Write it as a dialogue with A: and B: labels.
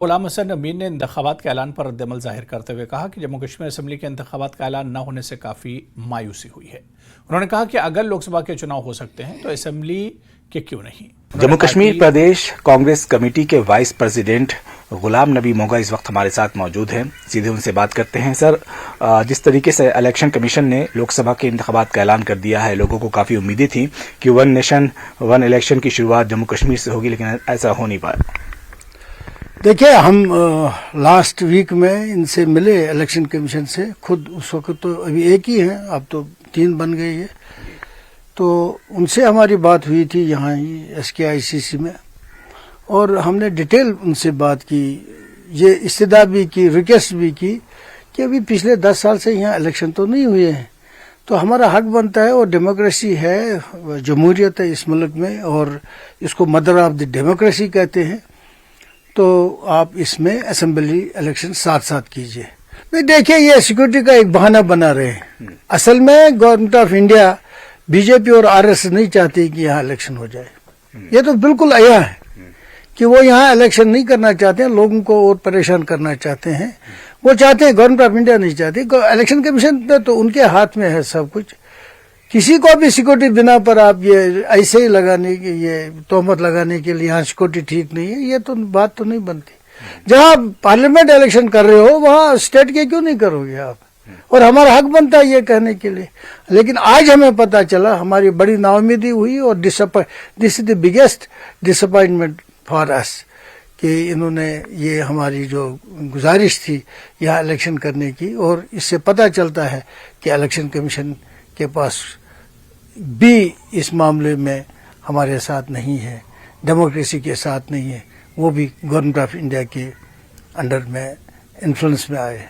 A: غلام حسن امین نے انتخابات کے اعلان پر رد عمل ظاہر کرتے ہوئے کہا کہ جموں کشمیر اسمبلی کے انتخابات کا اعلان نہ ہونے سے کافی مایوسی ہوئی ہے۔ انہوں نے کہا کہ اگر لوک سبھا کے چناؤ ہو سکتے ہیں تو اسمبلی کے کیوں نہیں۔
B: جموں کشمیر پردیش کانگریس کمیٹی کے وائس پریزیڈنٹ غلام نبی موگا اس وقت ہمارے ساتھ موجود ہیں، سیدھے ان سے بات کرتے ہیں۔ سر، جس طریقے سے الیکشن کمیشن نے لوک سبھا کے انتخابات کا اعلان کر دیا ہے، لوگوں کو کافی امیدیں تھیں کہ ون نیشن ون الیکشن کی شروعات جموں کشمیر سے ہوگی، لیکن ایسا ہو نہیں پایا۔
C: دیکھیں، ہم لاسٹ ویک میں ان سے ملے الیکشن کمیشن سے، خود اس وقت تو ابھی ایک ہی ہیں، اب تو 3 بن گئی ہے، تو ان سے ہماری بات ہوئی تھی یہاں ہی SKICC میں، اور ہم نے ڈیٹیل ان سے بات کی، یہ استدعا بھی کی، ریکویسٹ بھی کی کہ ابھی پچھلے 10 سال سے یہاں الیکشن تو نہیں ہوئے ہیں، تو ہمارا حق بنتا ہے، اور ڈیموکریسی ہے، جمہوریت ہے اس ملک میں، اور اس کو مدر آف دی ڈیموکریسی کہتے ہیں، تو آپ اس میں اسمبلی الیکشن ساتھ ساتھ کیجئے۔ نہیں، دیکھیں، یہ سیکورٹی کا ایک بہانہ بنا رہے ہیں۔ اصل میں گورنمنٹ آف انڈیا BJP اور RS نہیں چاہتی کہ یہاں الیکشن ہو جائے، یہ تو بالکل عیاں ہے کہ وہ یہاں الیکشن نہیں کرنا چاہتے ہیں، لوگوں کو اور پریشان کرنا چاہتے ہیں، وہ چاہتے ہیں، گورنمنٹ آف انڈیا نہیں چاہتی۔ الیکشن کمیشن پہ تو ان کے ہاتھ میں ہے سب کچھ، کسی کو بھی سیکورٹی بنا پر آپ یہ ایسے ہی لگانے کی، یہ تہمت لگانے کے لیے یہاں سیکورٹی ٹھیک نہیں ہے، یہ تو بات تو نہیں بنتی۔ جہاں پارلیمنٹ الیکشن کر رہے ہو وہاں اسٹیٹ کے کیوں نہیں کرو گے آپ؟ اور ہمارا حق بنتا ہے یہ کہنے کے لیے، لیکن آج ہمیں پتا چلا، ہماری بڑی نا امیدی ہوئی، اور this is the biggest disappointment for us کہ انہوں نے یہ ہماری جو گزارش تھی یہاں الیکشن کرنے کی، اور اس سے پتہ چلتا ہے کہ الیکشن کمیشن کے پاس بھی اس معاملے میں ہمارے ساتھ نہیں ہے، ڈیموکریسی کے ساتھ نہیں ہے، وہ بھی گورنمنٹ آف انڈیا کے انڈر میں انفلوئنس میں آئے ہیں۔